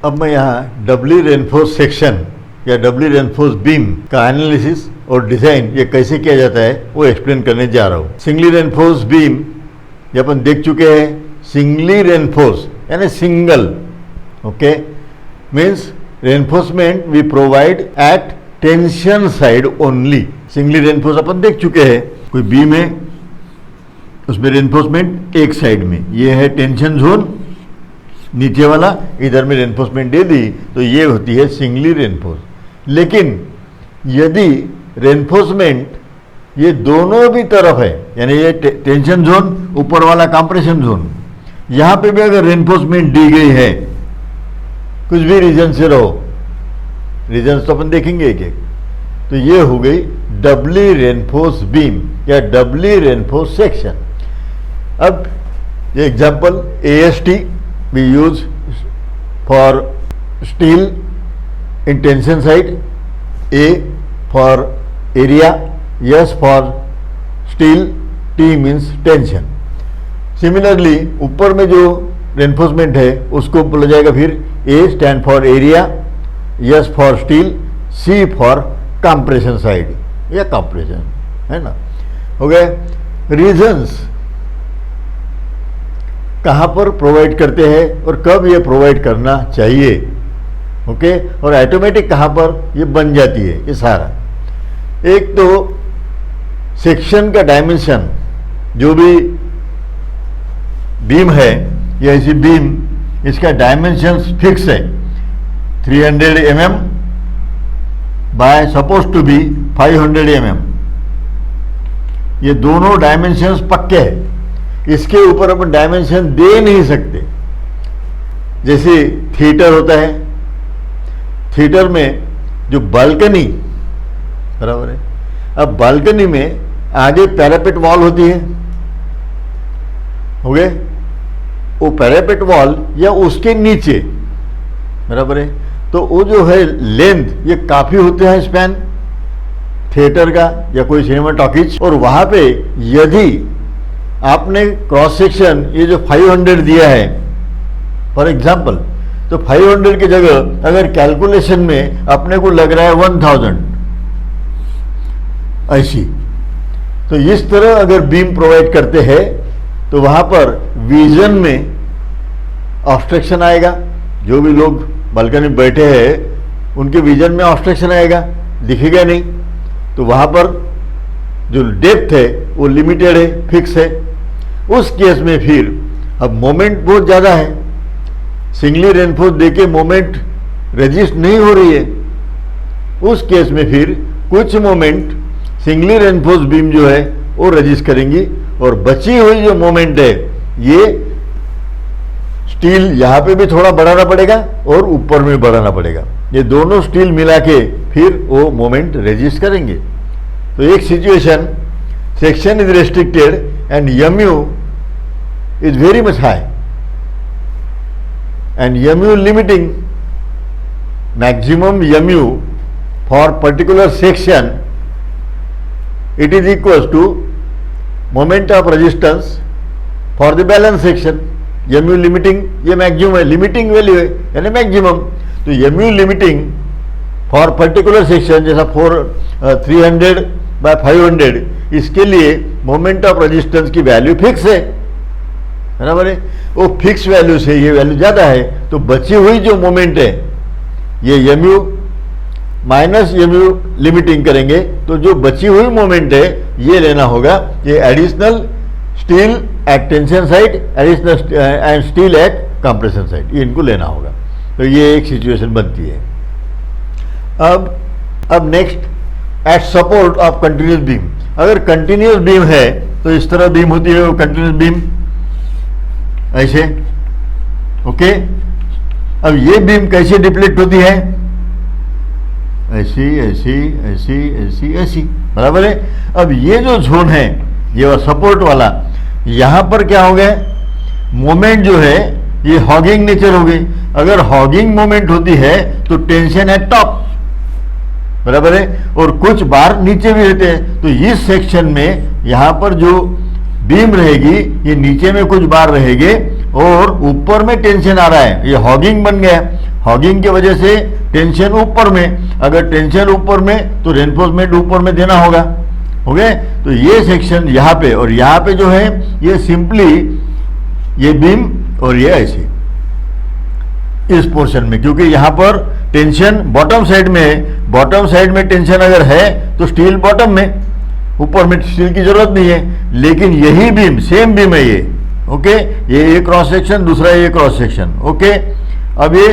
अब मैं यहाँ डबली रेनफोर्स सेक्शन या डबली रेनफोर्स बीम का एनालिसिस और डिज़ाइन ये कैसे किया जाता है वो एक्सप्लेन करने जा रहा हूँ। सिंगली रेनफोर्स बीम ये अपन देख चुके हैं। सिंगली रेनफोर्स यानी single, okay, means reinforcement we provide at tension side only. Singly reinforce अपन देख चुके हैं। कोई बीम है, उसमें रेनफोर्समेंट एक साइड में, ये है टेंशन जोन, नीचे वाला इधर में रेनफोर्समेंट दे दी तो ये होती है सिंगली रेनफोर्स। लेकिन यदि रेनफोर्समेंट ये दोनों भी तरफ है, यानी ये टेंशन जोन, ऊपर वाला कंप्रेशन जोन, यहाँ पे भी अगर रेनफोर्समेंट दी गई है, कुछ भी रीजन से रहो, रीजन तो अपन देखेंगे एक एक, तो ये हो गई डबली रेनफोर्स बीम या डबली रेनफोर्स सेक्शन। अब ये example AST we use for steel in tension side, A for area, S for steel, T means tension. Similarly ऊपर में जो रेनफोर्समेंट है उसको बोला जाएगा फिर A stand for area, S for steel, C for compression side या compression, है ना। हो गए रीजन्स कहाँ पर प्रोवाइड करते हैं और कब ये प्रोवाइड करना चाहिए, ओके, और ऑटोमेटिक कहाँ पर ये बन जाती है, ये सारा। एक तो सेक्शन का डायमेंशन, जो भी बीम है या ऐसी बीम, इसका डायमेंशन फिक्स है 300 mm by suppose to be 500 mm। ये दोनों डायमेंशंस पक्के हैं, इसके ऊपर अपन डायमेंशन दे नहीं सकते। जैसे थिएटर होता है, थिएटर में जो बालकनी, बराबर है, अब बालकनी में आगे पैरापेट वॉल होती है, हो गए, वो पैरापेट वॉल या उसके नीचे, बराबर है, तो वो जो है लेंथ ये काफी होते हैं स्पैन थिएटर का या कोई सिनेमा टॉकीज। और वहां पे यदि आपने क्रॉस सेक्शन ये जो 500 दिया है फॉर एग्जाम्पल, तो 500 की जगह अगर कैलकुलेशन में अपने को लग रहा है 1000 ऐसी, तो इस तरह अगर बीम प्रोवाइड करते हैं तो वहां पर विजन में ऑब्स्ट्रक्शन आएगा। जो भी लोग बालकनी में बैठे हैं उनके विजन में ऑब्स्ट्रक्शन आएगा, दिखेगा नहीं, तो वहां पर जो डेप्थ है वो लिमिटेड है, फिक्स है। उस केस में फिर अब मोमेंट बहुत ज़्यादा है, सिंगली रेनफोर्स देके मोमेंट रेजिस्ट नहीं हो रही है, उस केस में फिर कुछ मोमेंट सिंगली रेनफोर्स बीम जो है वो रेजिस्ट करेंगी, और बची हुई जो मोमेंट है ये स्टील यहाँ पे भी थोड़ा बढ़ाना पड़ेगा और ऊपर में बढ़ाना पड़ेगा, ये दोनों स्टील मिला के फिर वो मोमेंट रेजिस्ट करेंगे। तो एक situation section is restricted and mu is very much high and mu limiting maximum mu for particular section, it is equals to moment of resistance for the balance section। mu limiting ये maximum है, limiting value है यानी maximum, तो mu limiting for particular section जैसा 300 by 500, इसके लिए moment of resistance की value fix है, बराबर है। वो फिक्स वैल्यू से ये वैल्यू ज़्यादा है, तो बची हुई जो मोमेंट है ये mu माइनस mu लिमिटिंग करेंगे, तो जो बची हुई मोमेंट है ये लेना होगा, ये additional steel at tension side, additional and steel at compression side, ये इनको लेना होगा। तो ये एक सिचुएशन बनती है। अब next eight support of continuous beam, अगर कंटिन्यूस बीम है तो इस तरह बीम होती है, वो कंटिन्यूस बीम ऐसे, ओके। अब ये बीम कैसे डिप्लीट होती है, ऐसी ऐसी ऐसी ऐसी ऐसी, बराबर है। अब ये जो जोन है ये सपोर्ट वाला, यहां पर क्या हो गया, मोमेंट जो है ये हॉगिंग नेचर हो गई। अगर हॉगिंग मोमेंट होती है तो टेंशन है टॉप, बराबर है, और कुछ बार नीचे भी रहते हैं। तो इस सेक्शन में यहां पर जो बीम रहेगी ये नीचे में कुछ बार रहेंगे और ऊपर में टेंशन आ रहा है, ये हॉगिंग बन गया। हॉगिंग की वजह से टेंशन ऊपर में, अगर टेंशन ऊपर में तो रेनफोर्समेंट ऊपर में देना होगा। ओके, तो ये सेक्शन यहाँ पे और यहाँ पे जो है ये सिंपली ये बीम और ये ऐसे इस पोर्शन में, क्योंकि यहाँ पर टेंशन बॉटम साइड में है। बॉटम साइड में टेंशन अगर है तो स्टील बॉटम में, ऊपर में स्टील की जरूरत नहीं है। लेकिन यही बीम सेम बीम है ये। ओके, ये क्रॉस सेक्शन, दूसरा ये क्रॉस सेक्शन। ओके, अब ये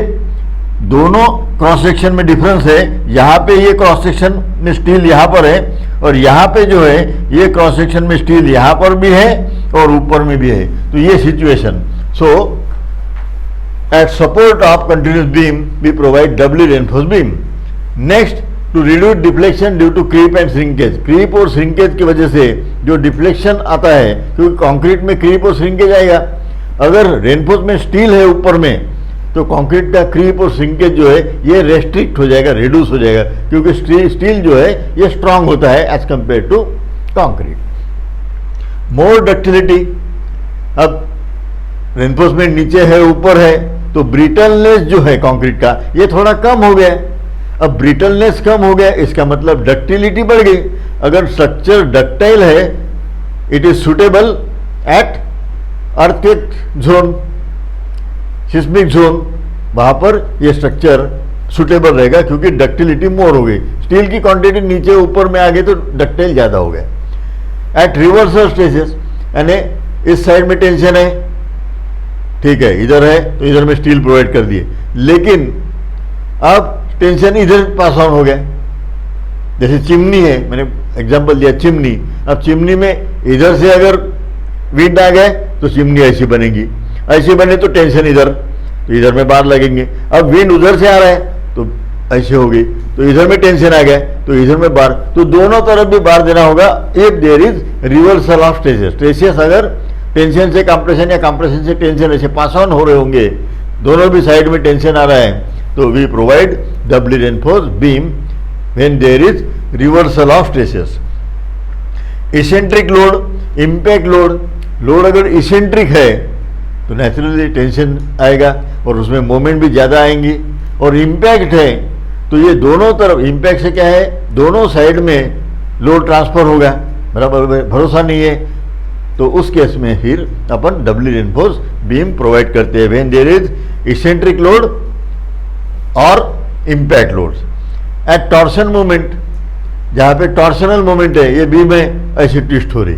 दोनों क्रॉस सेक्शन में डिफरेंस है। यहाँ पे ये क्रॉस सेक्शन में स्टील यहाँ पर है और यहाँ पे जो है ये क्रॉस सेक्शन में स्टील यहाँ पर भी है और ऊपर में भी है। तो ये situation. So at support of continuous beam we provide doubly reinforce beam. Next, to reduce deflection due to creep and shrinkage. Creep और श्रिंकेज की वजह से जो डिफ्लेक्शन आता है, क्योंकि कंक्रीट में क्रीप और श्रिंकेज आएगा। अगर रेनफोर्स में स्टील है ऊपर में तो कंक्रीट का क्रीप और श्रिंकेज जो है ये रेस्ट्रिक्ट हो जाएगा, रिड्यूस हो जाएगा, क्योंकि स्टील जो है ये स्ट्रांग होता है as compare to concrete. More ductility, अब रेनफोर्समेंट नीचे है ऊपर है तो ब्रिटलनेस जो है कंक्रीट का ये थोड़ा कम हो गया। अब ब्रिटलनेस कम हो गया इसका मतलब डक्टिलिटी बढ़ गई। अगर स्ट्रक्चर डक्टाइल है it is suitable at earthquake zone, seismic zone, वहां पर ये स्ट्रक्चर सुटेबल रहेगा क्योंकि डक्टिलिटी मोर हो गई। स्टील की क्वांटिटी नीचे ऊपर में आ गई तो डक्टाइल ज्यादा हो गया। एट रिवर्सल स्ट्रेसेस, यानी इस साइड में टेंशन है, ठीक है, इधर है तो इधर में स्टील प्रोवाइड कर दिए, लेकिन अब टेंशन इधर पास ऑन हो गया। जैसे चिमनी है, मैंने एग्जांपल दिया चिमनी। अब चिमनी में इधर से अगर विंड आ गए तो चिमनी ऐसी बनेगी, ऐसी बने तो टेंशन इधर, तो इधर में बार लगेंगे। अब विंड उधर से आ रहा है तो ऐसे हो गई, तो इधर में टेंशन आ गया तो इधर में बार, तो दोनों तरफ भी बार देना होगा। If there is reversal of stresses, stresses अगर टेंशन से कंप्रेशन या कंप्रेशन से टेंशन ऐसे पास ऑन हो रहे होंगे, दोनों भी साइड में टेंशन आ रहा है, तो we provide doubly reinforce beam when there is reversal of stresses. Eccentric load, impact load, load अगर इसेंट्रिक है तो नेचुरली टेंशन आएगा और उसमें मोमेंट भी ज़्यादा आएंगी। और इम्पैक्ट है तो ये दोनों तरफ, इम्पैक्ट से क्या है दोनों साइड में लोड ट्रांसफर होगा, बराबर भरोसा नहीं है, तो उस केस में फिर अपन डबली रेनफोर्स बीम प्रोवाइड करते हैं when there is eccentric load और impact loads. At torsion moment, जहाँ पे टॉर्शनल मोमेंट है, ये बीम है ऐसी ट्विस्ट हो रही,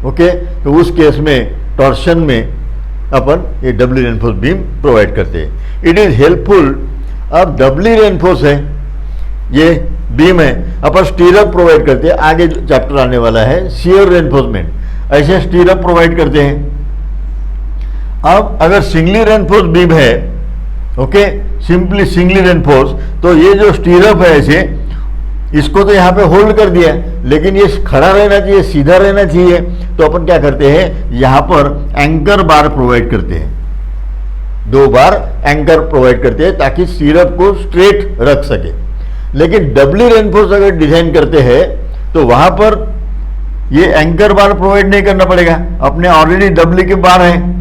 ओके, तो उस केस में टॉर्शन में अपन ये डबली रेनफोर्स बीम प्रोवाइड करते हैं। इट इज हेल्पफुल, अब डबली रेनफोर्स है, ये बीम है, अपन स्टीरअप प्रोवाइड करते हैं। आगे जो चैप्टर आने वाला है शियर रेनफोर्समेंट, ऐसे स्टीरअप प्रोवाइड करते हैं। अब अगर सिंगली रेनफोर्स बीम है, ओके, सिंपली सिंगली रेनफोर्स, तो ये जो स्टीरअप है ऐसे, इसको तो यहाँ पे होल्ड कर दिया, लेकिन ये खड़ा रहना चाहिए, सीधा रहना चाहिए, तो अपन क्या करते हैं यहाँ पर एंकर बार प्रोवाइड करते हैं, 2 बार एंकर प्रोवाइड करते हैं ताकि स्टीरअप को स्ट्रेट रख सके। लेकिन डबली रेनफोर्स अगर डिजाइन करते हैं तो वहां पर ये एंकर बार प्रोवाइड नहीं करना पड़ेगा, अपने ऑलरेडी डबली के बार हैं।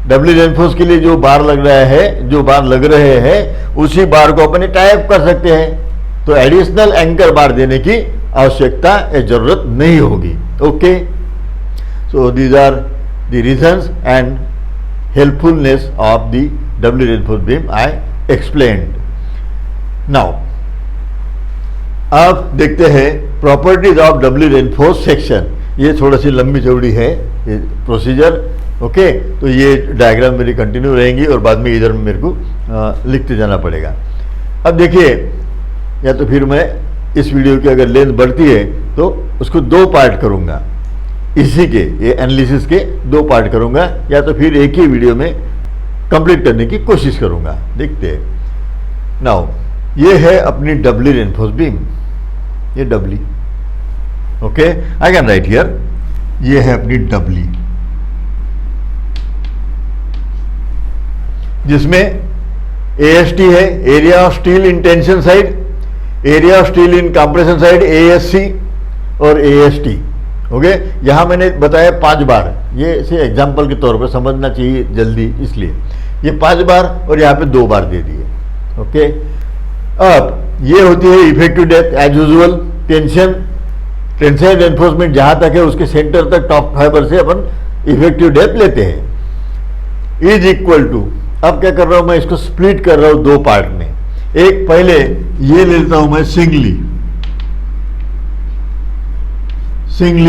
डबली रेनफोर्स के लिए जो बार लग रहा है, जो बार लग रहे हैं, उसी बार को अपन टाइप कर सकते हैं, तो एडिशनल एंकर बार देने की आवश्यकता या जरूरत नहीं होगी। Okay, so these are the reasons and helpfulness of the doubly reinforce beam I explained. Now अब देखते हैं properties of doubly reinforce section. ये थोड़ा सी लंबी चौड़ी है ये प्रोसीजर, ओके, तो ये डायग्राम मेरी कंटिन्यू रहेंगी और बाद में इधर मेरे को लिखते जाना पड़ेगा। अब देखिए, या तो फिर मैं इस वीडियो की अगर लेंथ बढ़ती है तो उसको 2 पार्ट करूंगा, इसी के ये एनालिसिस के 2 पार्ट करूंगा, या तो फिर एक ही वीडियो में कंप्लीट करने की कोशिश करूंगा, देखते हैं। नाउ ये है अपनी डबली रेनफोर्स बीम, ये doubly, okay, I can write here, ये है अपनी डबली, जिसमें AST है, area of steel in tension side, area of steel in compression side ASC और AST, ओके। यहां मैंने बताया 5 बार, ये से एग्जाम्पल के तौर पर समझना चाहिए जल्दी, इसलिए ये 5 बार और यहाँ पे 2 बार दे दिए। ओके, अब ये होती है effective depth as usual. Tensile reinforcement जहां तक है उसके सेंटर तक टॉप फाइबर से अपन इफेक्टिव डेप्थ लेते हैं। इज इक्वल टू, अब क्या कर रहा हूं मैं, इसको स्प्लिट कर रहा हूं 2 पार्ट में। एक पहले ये लेता हूं मैं सिंगली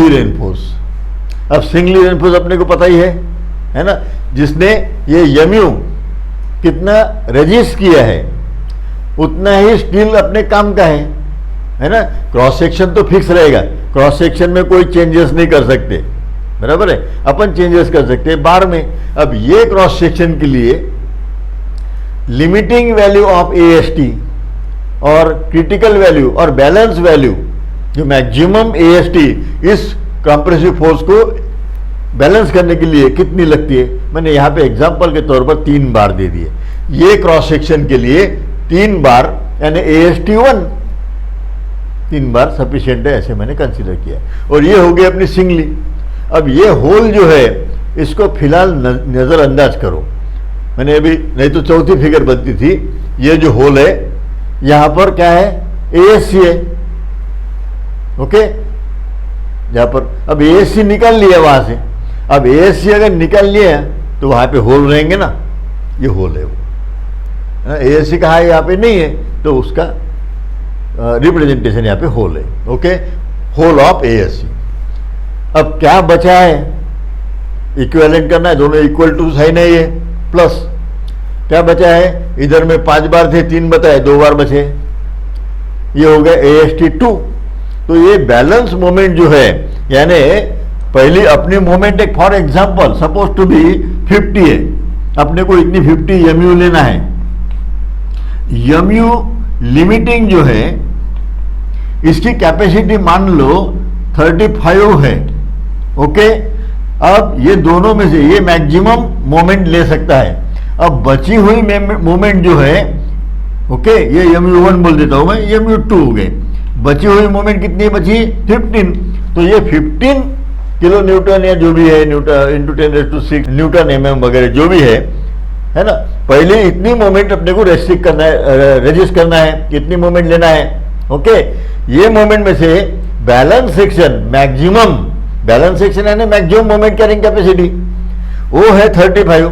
रेनफोर्स। अब सिंगली रेनफोर्स अपने को पता ही है ना, जिसने ये यम्यू कितना रजिस्ट किया है उतना ही स्टील अपने काम का है ना। क्रॉस सेक्शन तो फिक्स रहेगा, क्रॉस सेक्शन में कोई चेंजेस नहीं कर सकते, बराबर है। अपन चेंजेस कर सकते हैं बार में। अब ये क्रॉस सेक्शन के लिए लिमिटिंग वैल्यू ऑफ AST और क्रिटिकल वैल्यू और बैलेंस वैल्यू, जो मैक्सिमम AST इस कंप्रेसिव फोर्स को बैलेंस करने के लिए कितनी लगती है, मैंने यहाँ पे एग्जांपल के तौर पर 3 बार दे दिए। ये क्रॉस सेक्शन के लिए 3 बार यानी AST 1 3 बार सफिशिएंट है, ऐसे मैंने कंसीडर किया। और ये हो गई अपनी सिंगली। अब ये होल जो है इसको फिलहाल नजरअंदाज करो। मैंने अभी, नहीं तो चौथी फिगर बनती थी। ये जो होल है यहां पर क्या है, ASC है। ओके, यहां पर अब ASC निकाल लिया वहां से। अब ASC अगर निकाल लिया तो वहां पे होल रहेंगे ना, ये होल है वो। ASC कहा है यहाँ पे नहीं है तो उसका रिप्रेजेंटेशन यहाँ पे होल है। Okay, whole of ASC। अब क्या बचा है, इक्विवेलेंट करना है, दोनों इक्वल टू साइन है ये, प्लस क्या बचा है, इधर में 5 बार थे 3 बताए, 2 बार बचे, ये हो गया AST 2। तो ये बैलेंस मोमेंट जो है, यानी पहली अपनी मोमेंट एक for example suppose to be 50 है, अपने को इतनी 50 MU लेना है। MU लिमिटिंग जो है इसकी कैपेसिटी मान लो 35 है। ओके, अब ये दोनों में से ये मैक्सिमम मोमेंट ले सकता है। अब बची हुई मोमेंट जो है, ओके, ये MU1 बोल देता हूं मैं, MU2 हो गए। बची हुई मोमेंट कितनी बची, 15। तो ये 15 किलो न्यूटन या जो भी है, न्यूटन इंटू 10⁶ न्यूटन MM वगैरह जो भी है ना। पहले इतनी मोमेंट अपने को रेस्ट्रिक्ट करना है, रजिस्ट करना है, कितनी मोमेंट लेना है। ओके, ये मोमेंट में से balance section maximum, balance section है ना मैक्सिमम मोमेंट कैरिंग कैपेसिटी, वो है 35।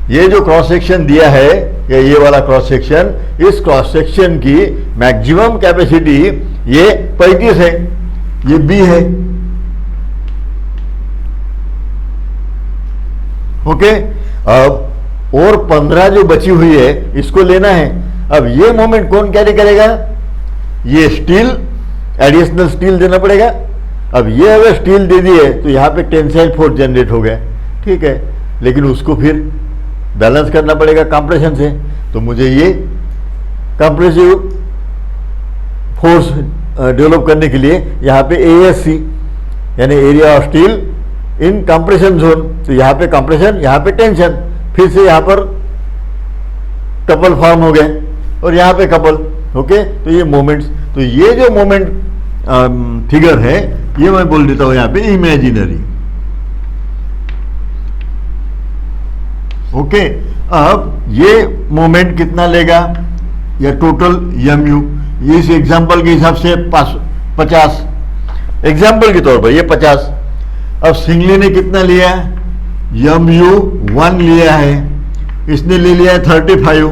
ये जो क्रॉस सेक्शन दिया है, ये वाला क्रॉस सेक्शन, इस क्रॉस सेक्शन की मैक्सिमम कैपेसिटी ये 35 है, ये B है। ओके, अब और 15 जो बची हुई है इसको लेना है। अब ये मोमेंट कौन कैरी करेगा, ये स्टील, एडिशनल स्टील देना पड़ेगा। अब ये अगर स्टील दे दिए तो यहाँ पे टेंसाइल फोर्स जनरेट हो गया, ठीक है, लेकिन उसको फिर बैलेंस करना पड़ेगा कंप्रेशन से। तो मुझे ये कंप्रेसिव फोर्स डेवलप करने के लिए यहाँ पे ASC यानी area of steel in compression zone, तो यहाँ पे कंप्रेशन, यहाँ पे टेंशन, फिर से यहाँ पर कपल फॉर्म हो गए और यहाँ पे कपल। ओके, तो ये मोमेंट्स, तो ये जो मोमेंट फिगर है ये मैं बोल देता हूं यहाँ पे इमेजिनरी। ओके, अब ये मोमेंट कितना लेगा, या टोटल MU, इस एग्जाम्पल के हिसाब से 50, एग्जाम्पल के तौर पर ये 50। अब सिंगली ने कितना लिया है, MU1 लिया है, इसने ले लिया है 35,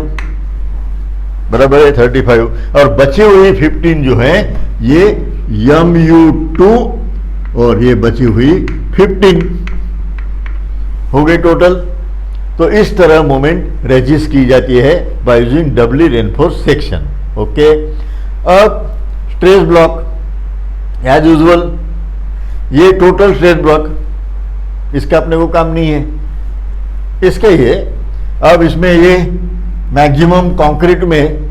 बराबर है 35, और बची हुई 15 जो है ये MU2 और ये बची हुई 15 हो गई टोटल। तो इस तरह मोमेंट रेजिस्ट की जाती है by using doubly reinforce section. Okay, अब स्ट्रेस ब्लॉक एज यूजुअल, ये टोटल स्ट्रेस ब्लॉक, इसका अपने को काम नहीं है, इसका ही है। अब इसमें ये मैक्सिमम कंक्रीट में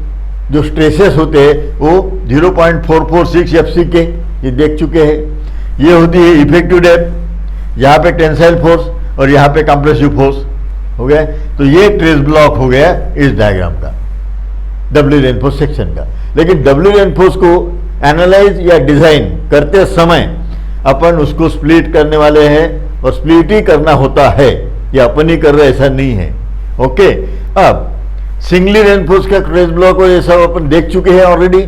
जो स्ट्रेसेस होते हैं वो 0.446 FC के, ये देख चुके हैं। ये होती है इफेक्टिव डेप्थ, यहाँ पे टेंसाइल फोर्स और यहाँ पे कंप्रेसिव फोर्स हो गया। तो ये ट्रेस ब्लॉक हो गया इस डायग्राम का, डबली रेनफोर्स सेक्शन का। लेकिन डबली रेनफोर्स को एनालाइज या डिजाइन करते समय अपन उसको स्प्लिट करने वाले हैं, और स्प्लिट ही करना होता है, ये अपन ही कर रहे ऐसा नहीं है। ओके, अब सिंगली रेनफोर्स का ट्रेस ब्लॉक और ये सब अपन देख चुके हैं ऑलरेडी।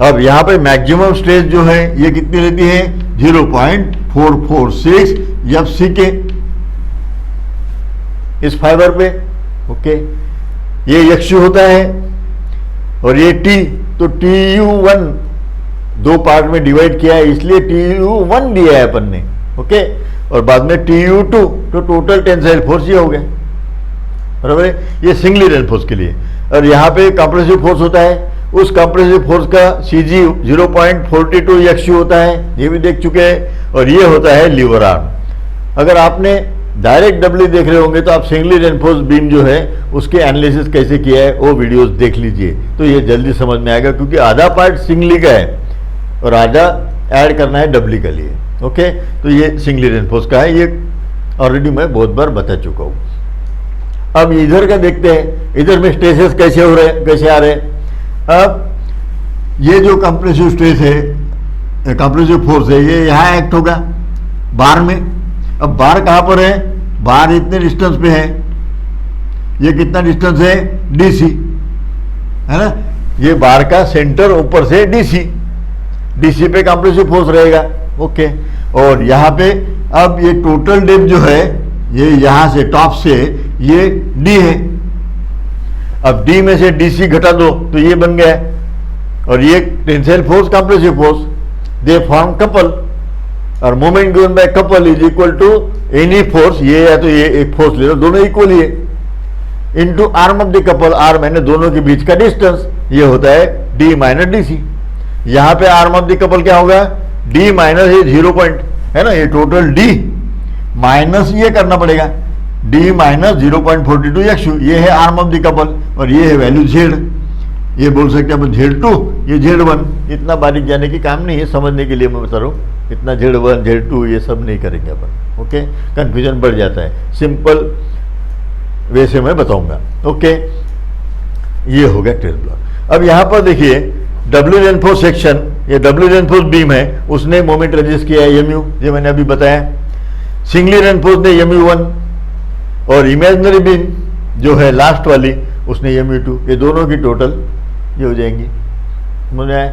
अब यहां पे मैक्सिमम स्ट्रेस जो है ये कितनी रहती है, 0.446 FCK इस फाइबर पे। ओके, ये XU होता है और ये T, तो TU1 दो पार्ट में डिवाइड किया है, इसलिए TU1 दिया है अपन ने। ओके, और बाद में TU2, तो टोटल टेंसाइल फोर्स ये हो गया, बराबर है। ये सिंगली रेनफोर्स के लिए। और यहाँ पे कंप्रेसिव फोर्स होता है, उस कंप्रेसिव फोर्स का CG 0.42 XU होता है, ये भी देख चुके हैं। और ये होता है लीवर आर्म। अगर आपने डायरेक्ट डब्ल्यू देख रहे होंगे तो आप सिंगली रेनफोर्स बीम जो है उसके एनालिसिस कैसे किया है वो वीडियोस देख लीजिए, तो ये जल्दी समझ में आएगा, क्योंकि आधा पार्ट सिंगली का है और आधा ऐड करना है डब्ल्यू के लिए। ओके, तो ये सिंगली रेनफोर्स का है, ये ऑलरेडी मैं बहुत बार बता चुका हूँ। अब इधर का देखते हैं, इधर में स्ट्रेसेस कैसे हो रहे हैं, कैसे आ रहे हैं। अब ये जो कंप्रेसिव स्ट्रेस है, कंप्रेसिव फोर्स है, ये यहाँ एक्ट होगा बार में। अब बार कहाँ पर है, बार इतने डिस्टेंस पे है, ये कितना डिस्टेंस है, DC है ना। ये बार का सेंटर ऊपर से DC पे कंप्रेसिव फोर्स रहेगा। ओके, और यहाँ पे अब ये टोटल डेप्थ जो है, ये यहाँ से टॉप से ये D है। अब D में से DC घटा दो तो ये बन गया, और ये tensile force, compressive force, they form couple, और moment given by couple is equal to any force, ये या तो ये एक फोर्स ले लो, दोनों इक्वल ही है, into arm of the couple, arm यानी दोनों के बीच का डिस्टेंस, ये होता है D माइनस DC। यहाँ पे आर्म ऑफ द कपल क्या होगा, D माइनस ये 0 पॉइंट है ना, ये टोटल D माइनस ये करना पड़ेगा, D माइनस 0.42 XU, ये है आर्म ऑफ द कपल, और ये है वैल्यू Z। ये बोल सकते हैं अपन Z2, ये Z1। इतना बारीक जाने की काम नहीं है, समझने के लिए मैं बता रहा हूँ। इतना Z1 Z2 ये सब नहीं करेंगे अपन। ओके, कंफ्यूजन बढ़ जाता है, सिंपल वे से मैं बताऊंगा। ओके, ये हो गया ट्रेस ब्लॉक। अब यहाँ पर देखिए डब्ल्यू रेनफोर्स सेक्शन, ये डब्ल्यू रेनफोर्स बीम है, उसने मोमेंट रजिस्ट किया है MU, ये मैंने अभी बताया। सिंगली रेनफोर्स ने MU1, और इमेजिनरी बीम जो है लास्ट वाली उसने MU2, ये दोनों की टोटल ये हो जाएंगी। मुझे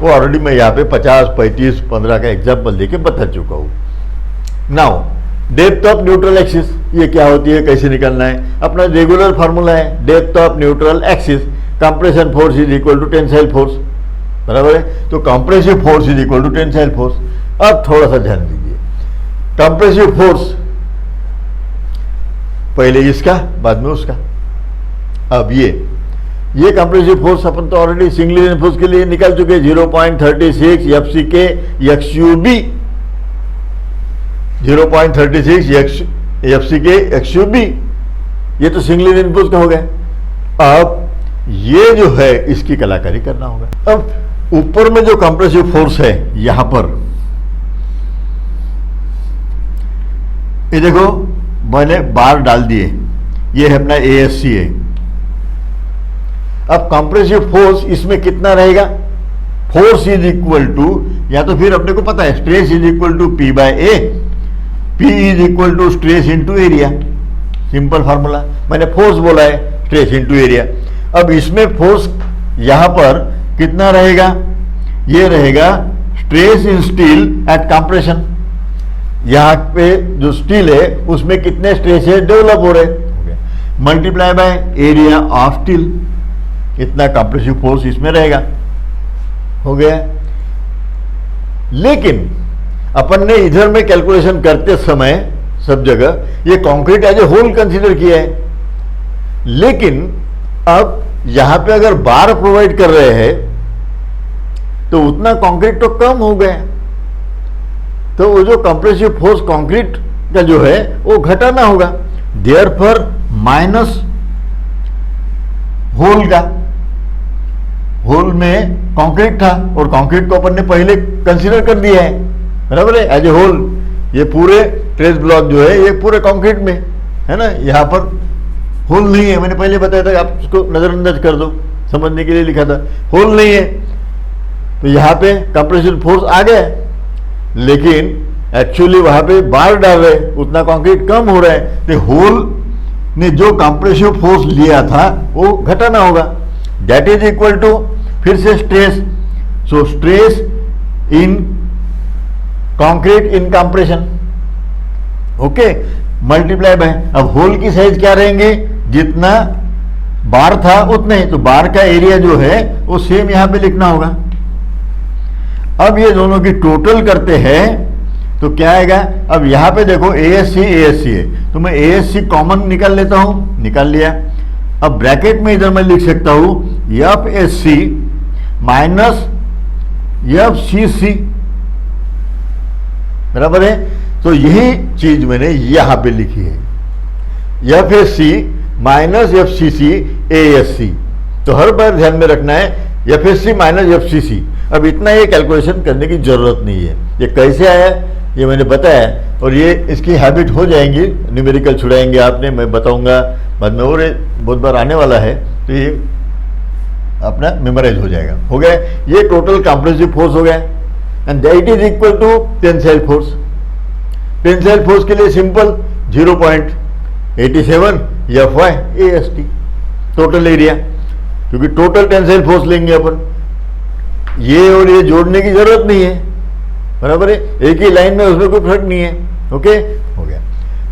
वो ऑलरेडी मैं यहाँ पे 50, 35, 15 का एग्जाम्पल देके बता चुका हूँ। Now depth of neutral axis, ये क्या होती है, कैसे निकालना है, अपना रेगुलर फार्मूला है, depth of neutral axis compression force is equal to tensile force, बराबर है। तो compressive force is equal to tensile force. अब थोड़ा सा ध्यान दीजिए, कंप्रेसिव फोर्स पहले इसका बाद में उसका। अब ये कंप्रेसिव फोर्स अपन तो ऑलरेडी सिंगली रेनफोर्स के लिए निकाल चुके, 0.36 FCK XUB, 0.36 FCK XUB, ये तो सिंगली रेनफोर्स का हो गया। अब ये जो है इसकी कलाकारी करना होगा। अब ऊपर में जो कंप्रेसिव फोर्स है यहां पर, ये देखो मैंने बार डाल दिए, ये है अपना ASC है। अब कंप्रेसिव फोर्स इसमें कितना रहेगा, फोर्स इज इक्वल टू, या तो फिर अपने को पता है stress is equal to P by A, P is equal to stress into area, simple formula. मैंने फोर्स बोला है, स्ट्रेस इंटू एरिया। अब इसमें फोर्स यहां पर कितना रहेगा, ये रहेगा stress in steel at compression. यहाँ पे जो स्टील है उसमें कितने स्ट्रेस है डेवलप हो रहे, multiply by area of steel, इतना कंप्रेसिव फोर्स इसमें रहेगा, हो गया। लेकिन अपन ने इधर में कैलकुलेशन करते समय सब जगह ये concrete as a whole consider किया है, लेकिन अब यहां पे अगर बार प्रोवाइड कर रहे हैं तो उतना कंक्रीट तो कम हो गया, तो वो जो कंप्रेसिव फोर्स कंक्रीट का जो है वो घटाना होगा, देयरफॉर माइनस होल का। होल में कंक्रीट था और कंक्रीट को अपन ने पहले कंसीडर कर दिया है, बराबर है, एज ए होल। ये पूरे ट्रेस ब्लॉक जो है ये पूरे कंक्रीट में है ना, यहाँ पर होल नहीं है, मैंने पहले बताया था, आप उसको नजरअंदाज कर दो, समझने के लिए लिखा था, होल नहीं है। तो यहाँ पे कंप्रेसिव फोर्स आ गया, लेकिन एक्चुअली वहां पे बार डाल रहे, उतना कंक्रीट कम हो रहा है, तो होल ने जो कंप्रेसिव फोर्स लिया था वो घटाना होगा। दैट इज इक्वल टू फिर से stress, so stress in concrete in compression, okay, multiply by, अब होल की साइज क्या रहेंगे, जितना बार था उतने ही, तो बार का एरिया जो है वो सेम यहां पे लिखना होगा। अब ये दोनों की टोटल करते हैं तो क्या आएगा, अब यहां पे देखो ASC है, तो मैं ASC कॉमन निकाल लेता हूं, निकाल लिया। अब ब्रैकेट में इधर मैं लिख सकता हूं FSC माइनस FCC, बराबर है। तो यही चीज मैंने यहां पे लिखी है, FSC माइनस FCC ASC। तो हर बार ध्यान में रखना है FSC माइनस FCC। अब इतना ये कैलकुलेशन करने की जरूरत नहीं है, ये कैसे आया ये मैंने बताया, और ये इसकी हैबिट हो जाएंगी, न्यूमेरिकल छुड़ाएंगे आपने, मैं बताऊंगा बाद में, और बहुत बार आने वाला है, तो ये अपना मेमोराइज हो जाएगा। हो गया, ये टोटल कंप्रेसिव फोर्स हो गया, and that is equal to tensile force. Tensile force के लिए simple 0.87 FY AST total area, क्योंकि टोटल टेंसाइल फोर्स लेंगे अपन, ये और ये जोड़ने की जरूरत नहीं है, बराबर है, एक ही लाइन में, उसमें कोई फर्क नहीं है। ओके, हो गया।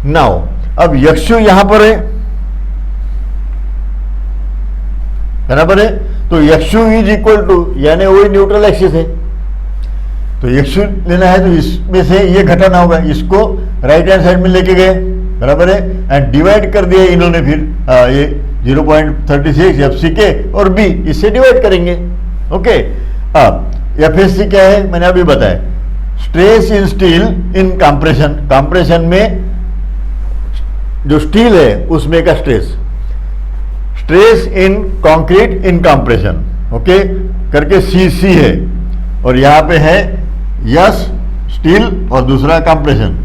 नाउ अब यक्षु यहां पर है, बराबर है, तो यक्षु इज इक्वल टू, यानी वही न्यूट्रल एक्सिस है, तो यक्षु लेना है तो इसमें से ये घटाना होगा, इसको राइट हैंड साइड में लेके गए, बराबर है, एंड डिवाइड कर दिया इन्होंने, फिर ये 0.36 FCK और B इससे डिवाइड करेंगे। ओके, अब FSC क्या है मैंने अभी बताया, stress in steel in compression, compression में जो स्टील है उसमें का stress, stress in concrete in compression, okay करके CC है, और यहां पे है यस स्टील और दूसरा कंप्रेशन,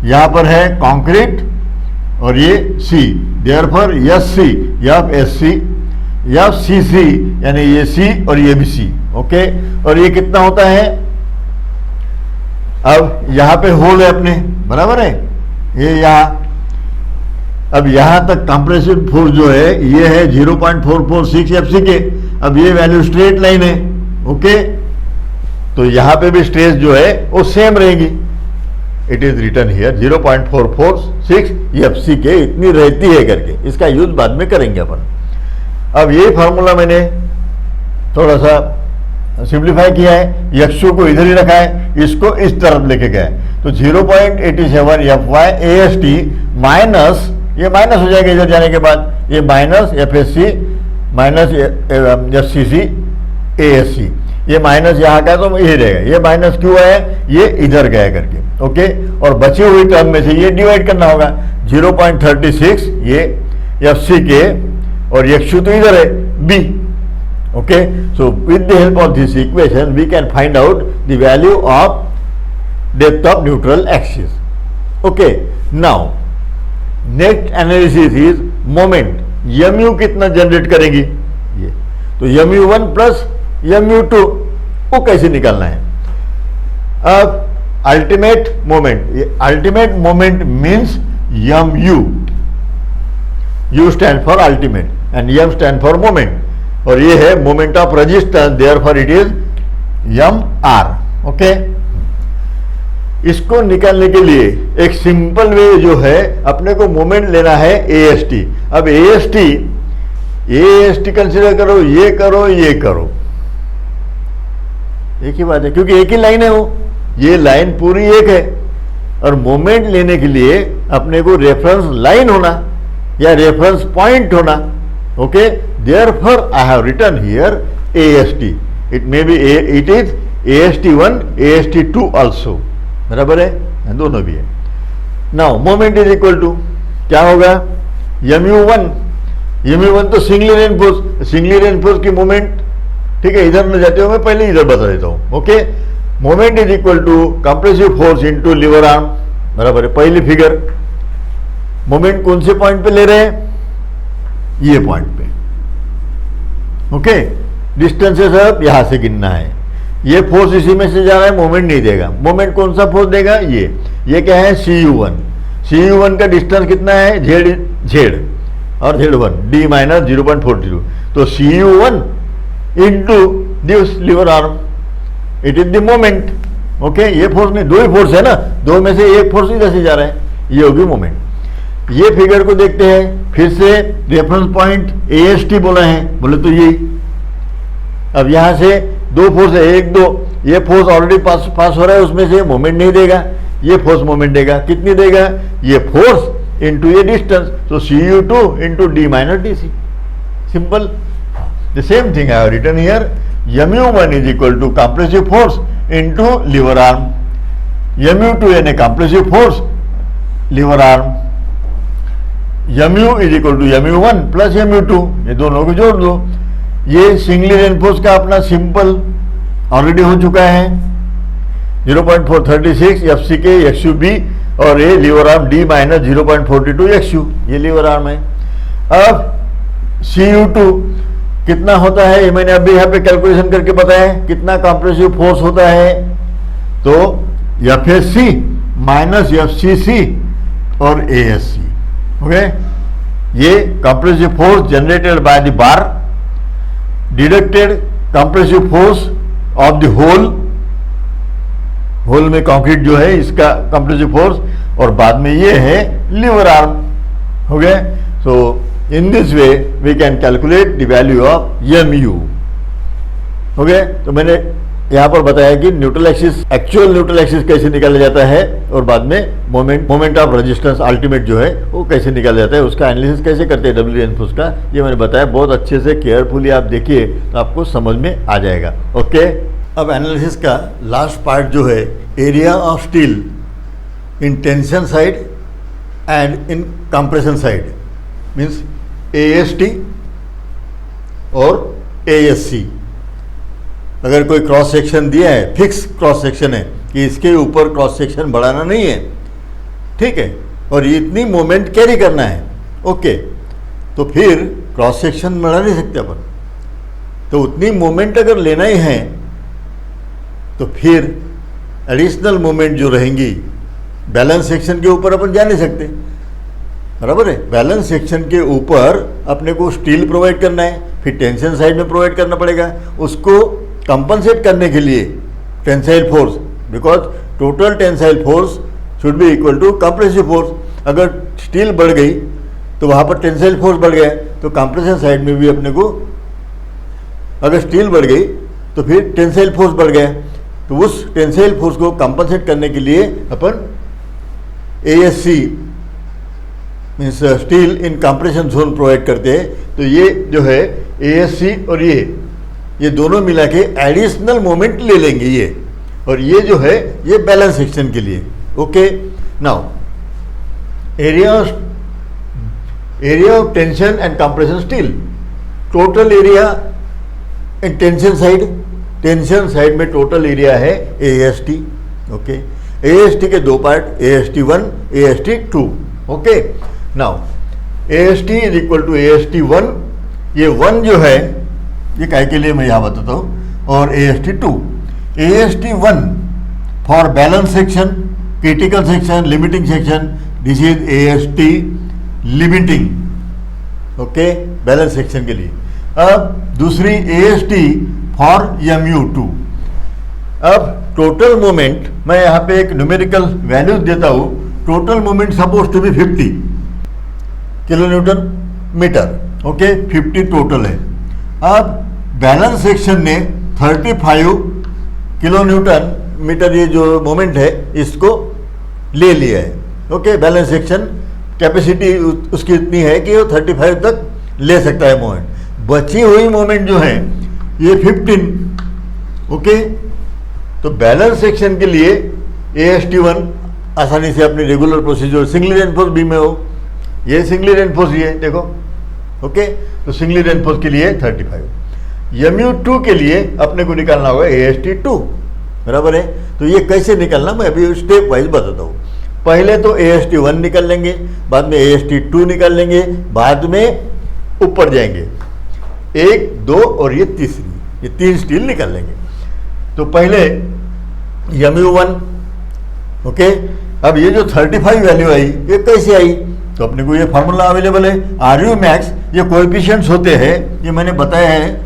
यहां पर है कंक्रीट और ये C, therefore SC FSC FCC, यानी ये C और ये भी C, ओके। और ये कितना होता है, अब यहां पे होल है अपने, बराबर है, ये यहां, अब यहां तक कंप्रेसिव फोर्स जो है ये है 0.446 FCK। अब ये वैल्यू स्ट्रेट लाइन है, ओके, तो यहां पे भी स्ट्रेस जो है वो सेम रहेगी, it is written here 0.446 FCK इतनी रहती है करके, इसका यूज बाद में करेंगे अपन। अब ये फार्मूला मैंने थोड़ा सा सिंप्लीफाई किया है, यक्षु को इधर ही रखा है, इसको इस तरफ लेके गए, तो 0.87 FY AST माइनस, ये माइनस हो जाएगा इधर जाने के बाद, ये minus FSC minus FCC ASC, ये माइनस यहाँ का तो ये रहेगा, ये माइनस क्यों है, ये इधर गया करके, ओके। और बची हुई टर्म में से ये डिवाइड करना होगा, 0.36 ये FCK और यक्षु तो इधर है B, okay, so with the help of this equation we can find out the value of depth of neutral axis. Okay, now next analysis is moment, mu कितना जनरेट करेगी ये, तो mu1 प्लस mu2 वो कैसे निकालना है। अब ultimate moment, ये ultimate moment means mu, U stand for ultimate and m stand for moment, और ये है moment of resistance, therefore it is mr, okay. इसको निकालने के लिए एक सिंपल वे जो है, अपने को मोमेंट लेना है AST। अब AST कंसीडर करो, ये करो, ये करो, एक ही बात है, क्योंकि एक ही लाइन है वो, ये लाइन पूरी एक है, और मोमेंट लेने के लिए अपने को रेफरेंस लाइन होना या रेफरेंस पॉइंट होना, okay. Therefore I have written here AST, it may be it is AST1 AST2 also, बराबर है, दोनों भी है। Now moment is equal to क्या होगा, mu1 तो सिंगली रेनफोर्स, सिंगली रेनफोर्स की मोमेंट, ठीक है, इधर न जाते हो, मैं पहले इधर बता देता हूं, okay. Moment is equal to compressive force into lever arm, बराबर है, पहली फिगर। मोमेंट कौन से पॉइंट पे ले रहे हैं, ये पॉइंट पे, ओके। डिस्टेंसेस अब यहां से गिनना है, ये फोर्स इसी में से जा रहा है, मोमेंट नहीं देगा। मोमेंट कौन सा फोर्स देगा, ये क्या है CU1, CU1 का डिस्टेंस कितना है, Z, और Z1 D माइनस 0.42, तो CU1 into this lever arm, it is the moment. Okay, ये फोर्स नहीं, दो ही फोर्स है ना, दो में से एक फोर्स इधर से जा रहा है, ये होगी मोमेंट। ये फिगर को देखते हैं, फिर से रेफरेंस पॉइंट AST बोला है, बोले तो ये अब यहां से दो फोर्स है, एक दो, ये फोर्स ऑलरेडी पास हो रहा है, उसमें से मोमेंट नहीं देगा, ये फोर्स मोमेंट देगा। कितनी देगा? ये फोर्स इंटू ये डिस्टेंस, तो CU2 into D minus DC, simple. The same thing I have written here, mu1 is equal to compressive force into lever arm, mu2 यानी compressive force lever arm, mu is equal to mu1 plus mu2, ये दोनों को जोड़ दो। ये singly reinforce का अपना simple already हो चुका है, 0.436 FCK XUB, और ये lever arm D minus 0.42 XU, ये लीवर आर्म है। अब CU2 कितना होता है, ये मैंने अभी यहाँ पे कैलकुलेशन करके बताया, कितना कंप्रेसिव फोर्स होता है, तो FSC माइनस FCC और ASC। ओके, ये compressive force generated by the bar, deducted compressive force of the whole में कंक्रीट जो है इसका कंप्रेसिव फोर्स, और बाद में ये है लीवर आर्म। हो गया, so in this way we can calculate the value of mu। हो गया, तो मैंने यहाँ पर बताया कि neutral axis, actual neutral axis कैसे निकाला जाता है, और बाद में मोमेंट ऑफ रेजिस्टेंस अल्टीमेट जो है वो कैसे निकाला जाता है, उसका एनालिसिस कैसे करते हैं डब्ल्यू रेनफोर्स का, ये मैंने बताया। बहुत अच्छे से केयरफुली आप देखिए तो आपको समझ में आ जाएगा। ओके, अब एनालिसिस का लास्ट पार्ट जो है, area of steel in tension side and in compression side, means AST और ASC। अगर कोई क्रॉस सेक्शन दिया है, फिक्स क्रॉस सेक्शन है कि इसके ऊपर क्रॉस सेक्शन बढ़ाना नहीं है, ठीक है, और ये इतनी मोमेंट कैरी करना है, ओके, तो फिर क्रॉस सेक्शन बढ़ा नहीं सकते अपन। तो उतनी मोमेंट अगर लेना ही है तो फिर एडिशनल मोमेंट जो रहेंगी, बैलेंस सेक्शन के ऊपर अपन जा नहीं सकते, बराबर है। बैलेंस सेक्शन के ऊपर अपने को स्टील प्रोवाइड करना है, फिर टेंशन साइड में प्रोवाइड करना पड़ेगा, उसको कंपनसेट करने के लिए tensile force, because total tensile force should be equal to compressive force. अगर स्टील बढ़ गई तो वहाँ पर टेंसाइल फोर्स बढ़ गया, तो कंप्रेशन साइड में भी अपने को, अगर स्टील बढ़ गई तो फिर टेंसाइल फोर्स बढ़ गया, तो उस टेंसाइल फोर्स को कंपनसेट करने के लिए अपन ASC means steel in compression zone provide करते हैं। तो ये जो है ASC और ये दोनों मिला के एडिशनल मोमेंट ले लेंगे ये, और ये जो है ये बैलेंस सेक्शन के लिए। Okay, now area of tension and compression steel, total area in tension side में टोटल एरिया है AST। ओके, AST के दो part, AST1 AST2। Okay, now AST is equal to AST1, ये 1 जो है ये काय के लिए मैं यहाँ बताता हूँ, और AST2। AST1 for balance section, critical section, limiting section, this is AST limiting. Okay, balance section के लिए। अब दूसरी AST फॉर mu2। अब टोटल मोमेंट, मैं यहाँ पे एक न्यूमेरिकल वैल्यूज देता हूँ। Total moment suppose to be 50 kilo newton metre. Okay, 50 total है। अब बैलेंस सेक्शन ने 35 किलो न्यूटन मीटर ये जो मोमेंट है इसको ले लिया है। ओके, बैलेंस सेक्शन कैपेसिटी उसकी इतनी है कि वो 35 तक ले सकता है मोमेंट। बची हुई मोमेंट जो है ये 15। ओके, तो बैलेंस सेक्शन के लिए AST1 आसानी से अपनी regular procedure, singly reinforce beam में हो, ये सिंगली रेनफोर्स ये देखो। ओके, तो सिंगली रेनफोर्स के लिए 35। mu2 के लिए अपने को निकालना होगा AST2, बराबर है। तो ये कैसे निकालना मैं अभी स्टेप वाइज बताता हूँ। पहले तो AST1 निकाल लेंगे, बाद में AST2 निकाल लेंगे, बाद में ऊपर जाएंगे 1, 2 और ये तीसरी, ये 3 स्टील निकाल लेंगे। तो पहले mu1। ओके, अब ये जो 35 वैल्यू आई ये कैसे आई, तो अपने को ये फार्मूला अवेलेबल है। आर यू मैक्स ये कोएफिशिएंट्स होते हैं, ये मैंने बताया है,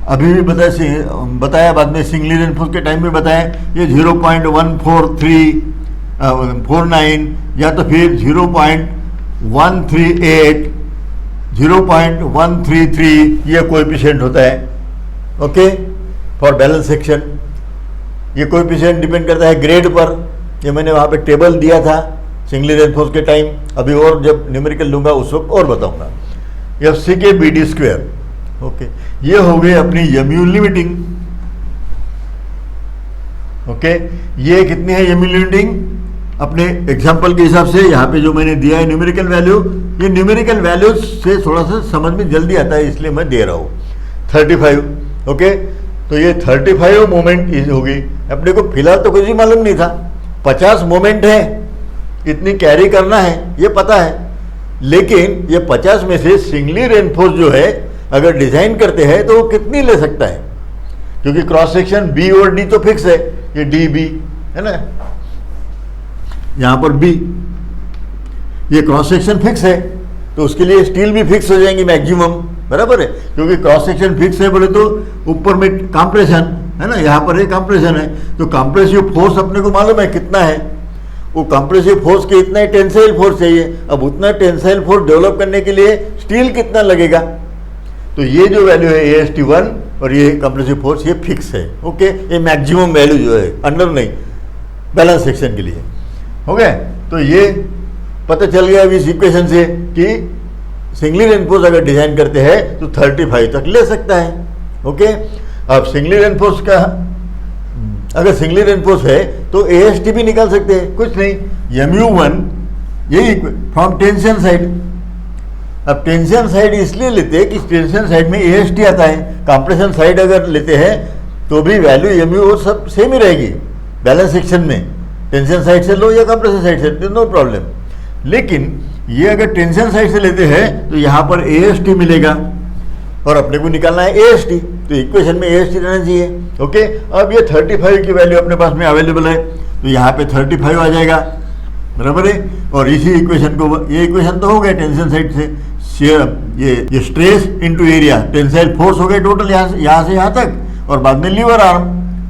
अभी भी बताया बाद में सिंगली रेनफोर्स के टाइम में बताया। ये 0.14349 या तो फिर 0.138, 0.133 ये कोएफिशिएंट होता है। ओके, फॉर बैलेंस सेक्शन ये कोएफिशिएंट डिपेंड करता है ग्रेड पर। ये मैंने वहाँ पे टेबल दिया था सिंगली रेनफोर्स के टाइम, अभी और जब न्यूमेरिकल लूँगा उस वक्त और बताऊँगा। एफ सी के बी डी स्क्वायर। ओके, ये हो गई अपनी यम्यू लिमिटिंग। ओके, ये कितनी है यम्यू लिमिटिंग अपने एग्जांपल के हिसाब से यहाँ पे जो मैंने दिया है न्यूमेरिकल वैल्यू, ये न्यूमेरिकल वैल्यू से थोड़ा सा समझ में जल्दी आता है इसलिए मैं दे रहा हूँ। 35। ओके, तो ये 35 मोमेंट होगी। अपने को फिलहाल तो कुछ ही मालूम नहीं था, 50 मोमेंट है, इतनी कैरी करना है ये पता है, लेकिन ये 50 में से सिंगली रेनफोर्स जो है अगर डिजाइन करते हैं तो वो कितनी ले सकता है, क्योंकि क्रॉस सेक्शन बी और डी तो फिक्स है, ये डी बी है ना, यहाँ पर बी, ये क्रॉस सेक्शन फिक्स है तो उसके लिए स्टील भी फिक्स हो जाएंगी मैक्सिमम, बराबर है, क्योंकि क्रॉस सेक्शन फिक्स है बोले तो ऊपर में कंप्रेशन है ना, यहाँ पर ये कंप्रेशन है, तो कंप्रेसिव फोर्स अपने को मालूम है कितना है, वो कंप्रेसिव फोर्स के इतना ही टेंसाइल फोर्स चाहिए। अब उतना टेंसाइल फोर्स डेवलप करने के लिए स्टील कितना लगेगा, तो ये जो वैल्यू है AST1 और ये कंप्रेसिव फोर्स ये फिक्स है। ओके, ये मैक्सिमम वैल्यू जो है, अंडर नहीं, बैलेंस सेक्शन के लिए। हो गया, तो ये पता चल गया अभी इस इक्वेशन से कि सिंगली रेनफोर्स अगर डिजाइन करते हैं तो 35 तक ले सकता है। ओके, अब सिंगली रेनफोर्स का अगर सिंगली रेनफोर्स है तो AST भी निकाल सकते हैं, कुछ नहीं, MU1 यही फ्रॉम टेंशन साइड। अब टेंशन साइड इसलिए लेते हैं कि टेंशन साइड में AST आता है, कंप्रेशन साइड अगर लेते हैं तो भी वैल्यू MU सब सेम ही रहेगी बैलेंस सेक्शन में, टेंशन साइड से लो या कंप्रेशन साइड से, नो प्रॉब्लम। लेकिन ये अगर टेंशन साइड से लेते हैं तो यहाँ पर AST मिलेगा और अपने को निकालना है AST, तो इक्वेशन में AST रहना चाहिए। ओके, अब ये 35 की वैल्यू अपने पास में अवेलेबल है तो यहाँ पे 35 आ जाएगा, बराबर है। और इसी इक्वेशन को, ये इक्वेशन तो हो गया टेंशन साइड से, ये stress into area, tensile force हो गए टोटल यहाँ से यहाँ तक, और बाद में लीवर आर्म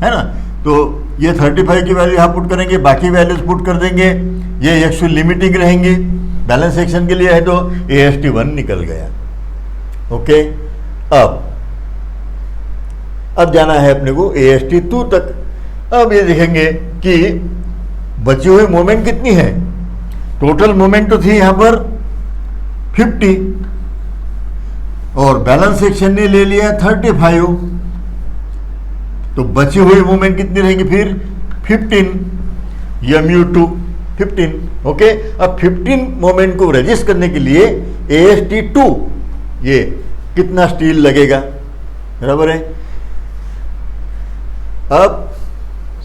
है ना, तो ये 35 की वैल्यू यहाँ पुट करेंगे, बाकी वैल्यूज पुट कर देंगे, ये एक्चुअल लिमिटिंग रहेंगी, बैलेंस सेक्शन के लिए है तो AST1 निकल गया। ओके, अब जाना है अपने को AST2 तक। अब ये देखेंगे कि बची हुई मोमेंट कितनी है, टोटल मोमेंट तो थी यहाँ पर 50 और बैलेंस सेक्शन ने ले लिया 35, तो बची हुई मोमेंट कितनी रहेंगी फिर 15, MU2 15। ओके, अब 15 मोमेंट को रजिस्ट करने के लिए AST2 ये कितना स्टील लगेगा, बराबर है। अब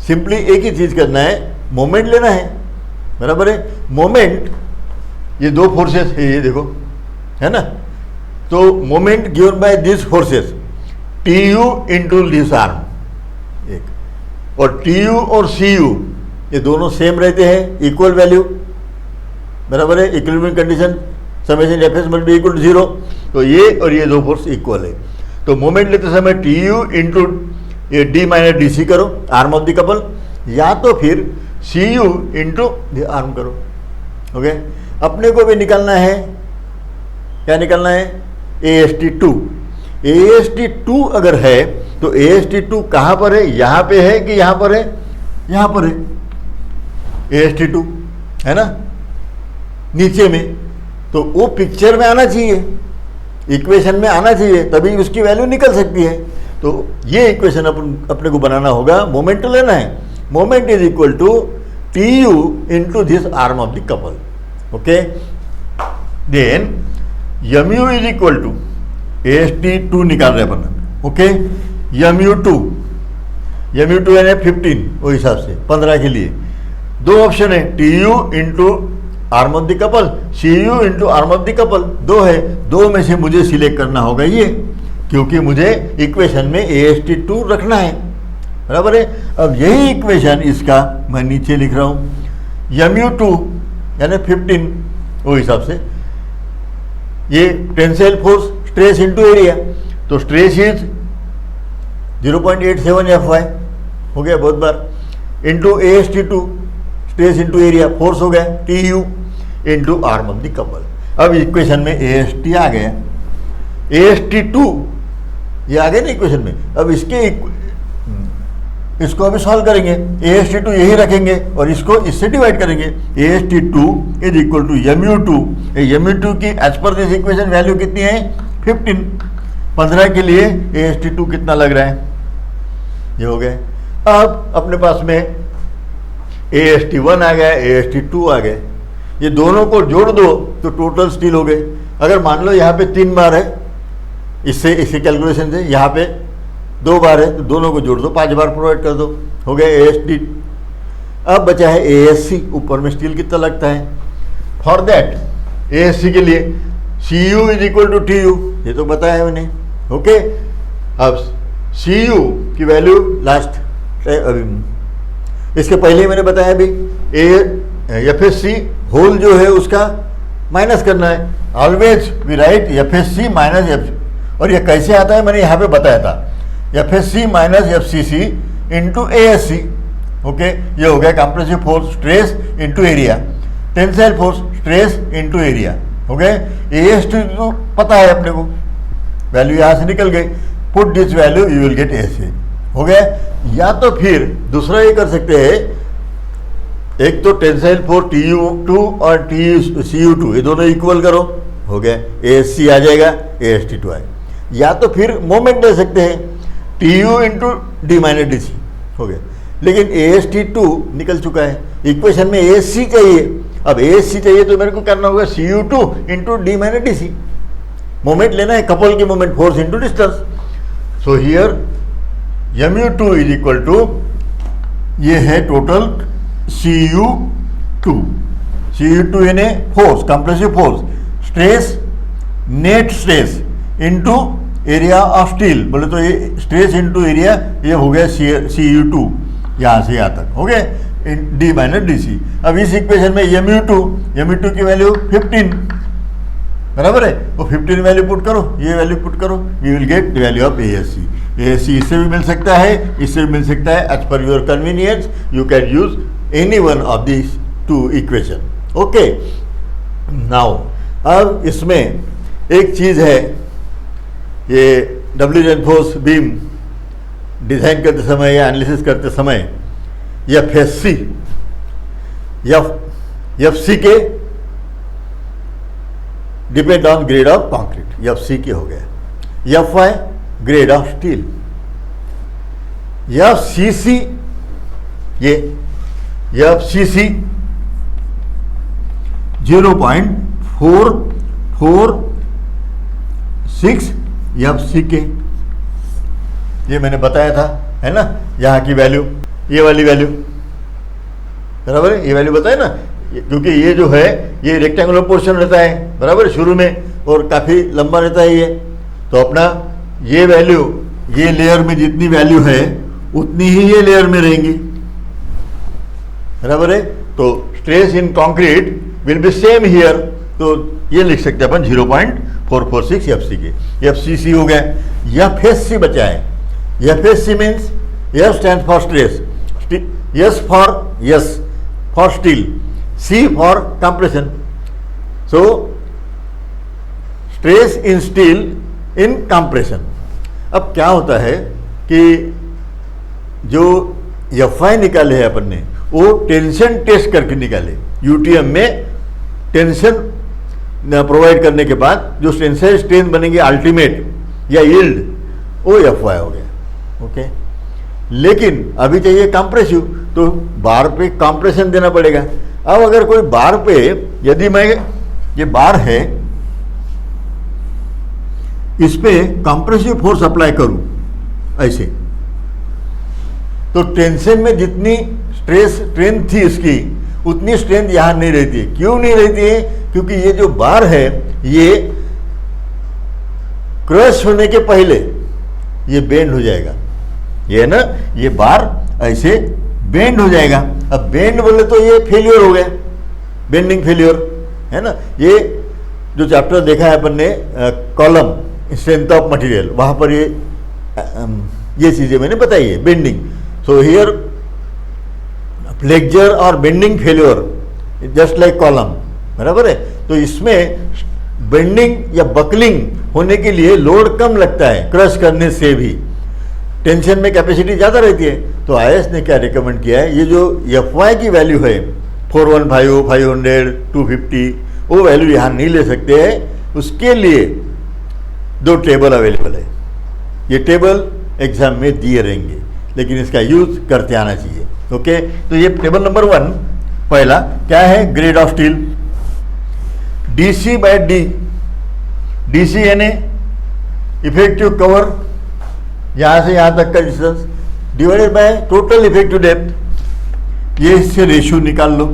सिंपली एक ही चीज करना है, मोमेंट लेना है, बराबर है। मोमेंट ये दो फोर्सेस है, ये देखो है ना, तो moment given by this forces TU into this arm एक, और TU और CU ये दोनों सेम रहते हैं, इक्वल वैल्यू, बराबर है, equilibrium condition, summation FS must be equal to 0, तो ये और ये दो फोर्स इक्वल है। तो मोमेंट लेते समय TU इंटू ये D माइनस DC करो, आर्म ऑफ द कपल, या तो फिर CU इंटू द आर्म करो। ओके, अपने को भी निकालना है, क्या निकालना है, AST2। AST2 अगर है तो AST2 कहाँ पर है, यहाँ पे है कि यहाँ पर है, यहाँ पर है AST2 है ना, नीचे में, तो वो पिक्चर में आना चाहिए, इक्वेशन में आना चाहिए, तभी उसकी वैल्यू निकल सकती है। तो ये इक्वेशन अपने को बनाना होगा, मोमेंट तो लेना है, moment is equal to TU into this arm of the couple. Okay, then MU is equal to AST2 निकाल रहे अपन। ओके, MU2 यानी 15, वो हिसाब से 15 के लिए दो ऑप्शन है, TU into arm of the couple, CU into arm of the couple, दो है, दो में से मुझे सिलेक्ट करना होगा ये, क्योंकि मुझे इक्वेशन में AST2 रखना है, बराबर है। अब यही इक्वेशन इसका मैं नीचे लिख रहा हूँ, MU2 यानी 15 वो हिसाब से ये tensile force stress into area, तो स्ट्रेस इज 0.87 Fy हो गया बहुत बार, into AST2 stress into area, force हो गया TU into arm of the couple. अब इक्वेशन में AST आ गया, AST2 ये आ गया ना इक्वेशन में। अब इसको अभी सॉल्व करेंगे, AST2 यही रखेंगे और इसको इससे डिवाइड करेंगे। AST2 is equal to MU2, MU2 की as per this equation value कितनी है 15, 15 के लिए AST2 कितना लग रहा है, ये हो गया। अब अपने पास में AST1 आ गया, AST2 आ गया, ये दोनों को जोड़ दो तो टोटल स्टील हो गए। अगर मान लो यहाँ पे 3 बार है, इससे कैलकुलेशन से यहाँ पे 2 बार है, तो दोनों को जोड़ दो, 5 बार प्रोवाइड कर दो, हो गया AST। अब बचा है ASC, ऊपर में स्टील कितना लगता है। फॉर दैट ASC के लिए CU is equal to TU, ये तो बताया मैंने, ओके। अब CU की वैल्यू लास्ट इसके पहले मैंने बताया अभी, FSC होल जो है उसका माइनस करना है, always we write FSC minus F, और ये कैसे आता है मैंने यहाँ पे बताया था, FSC minus FCC into ASC, okay. ये हो गया compressive force stress into area, tensile force stress into area, हो गए। AST तो पता है अपने को, वैल्यू यहाँ से निकल गई, put this value you will get ASC, हो गया। या तो फिर दूसरा ये कर सकते हैं, एक तो टेंसाइल फोर्स TU2 और CU2 ये दोनों इक्वल करो, हो गया, ASC आ जाएगा, AST2 आएगा। या तो फिर मोमेंट दे सकते हैं TU into D minus DC, हो गया। लेकिन AST2 निकल चुका है, इक्वेशन में ASC चाहिए। अब ASC चाहिए तो मेरे को करना होगा CU2 into D minus DC, moment लेना है, कपल की moment, force into distance. So here MU2 is equal to, ये है टोटल CU2 यानी force, compressive force, stress, net stress into area of steel, बोले तो ये स्ट्रेस इंटू एरिया, ये हो गया CU2, यहाँ से यहाँ तक हो गया D माइनस DC। अब इस इक्वेशन में MU2 की वैल्यू 15 बराबर है, वो 15 वैल्यू पुट करो, ये वैल्यू पुट करो, we will get the value of ASC। ASC इससे भी मिल सकता है, इससे भी मिल सकता है, as per your convenience you can use any one of this 2 equation, okay. Now अब इसमें एक चीज़ है, ये डब्ल्यू रेनफोर्स बीम डिज़ाइन करते समय या एनालिसिस करते समय FSC FC के depend on grade of concrete, FC के हो गया, FY grade of steel, FCC ये FCC 0.446 FCK, ये मैंने बताया था, है ना, यहाँ की वैल्यू, ये वाली वैल्यू बराबर है, ये वैल्यू बताया ना, क्योंकि ये जो है ये रेक्टेंगुलर पोर्शन रहता है बराबर शुरू में, और काफ़ी लंबा रहता है ये, तो अपना ये वैल्यू, ये लेयर में जितनी वैल्यू है उतनी ही ये लेयर में रहेंगी बराबर है। तो stress in concrete will be same here, तो ये लिख सकते हैं अपन 0.446 FCK, FCC हो गया। FSC बचा है, FSC means F stand for stress, S for steel, C for compression, so stress in steel in compression. अब क्या होता है कि जो FI निकाले है अपन ने, वो टेंशन टेस्ट करके निकाले, UTM में टेंशन प्रोवाइड करने के बाद जो टेंसाइल स्ट्रेंथ बनेगी अल्टीमेट या यील्ड, वो FY हो गया, ओके। लेकिन अभी चाहिए कंप्रेसिव, तो बार पे कंप्रेशन देना पड़ेगा। अब अगर कोई बार पे, यदि मैं ये बार है, इस पे कंप्रेसिव फोर्स अप्लाई करूं ऐसे, तो टेंशन में जितनी स्ट्रेंथ थी इसकी, उतनी स्ट्रेंथ यहां नहीं रहती है। क्यों नहीं रहती है? क्योंकि ये जो बार है ये क्रश होने के पहले ये बेंड हो जाएगा, ये है ना, ये बार ऐसे बेंड हो जाएगा। अब बेंड बोले तो ये फेलियर हो गया, बेंडिंग फेलियर है ना। ये जो चैप्टर देखा है अपन ने कॉलम स्ट्रेंथ ऑफ मटेरियल, वहाँ पर ये चीज़ें मैंने बताई है, बेंडिंग। सो हियर फ्लेक्चर और bending failure just like column, बराबर है। तो इसमें बेंडिंग या बकलिंग होने के लिए लोड कम लगता है क्रश करने से भी, टेंशन में कैपेसिटी ज़्यादा रहती है। तो आईएस ने क्या रिकमेंड किया है, ये जो एफवाई की वैल्यू है 415, 500, 250, वो वैल्यू यहाँ नहीं ले सकते हैं। उसके लिए दो टेबल अवेलेबल है। ये टेबल एग्जाम में दिए रहेंगे, लेकिन इसका यूज करते आना चाहिए। ओके, तो ये टेबल नंबर 1 पहला क्या है, grade of steel, DC/D, DC यानी इफेक्टिव कवर, यहाँ से यहाँ तक का distance divided by total effective depth, ये इससे रेशियो निकाल लो।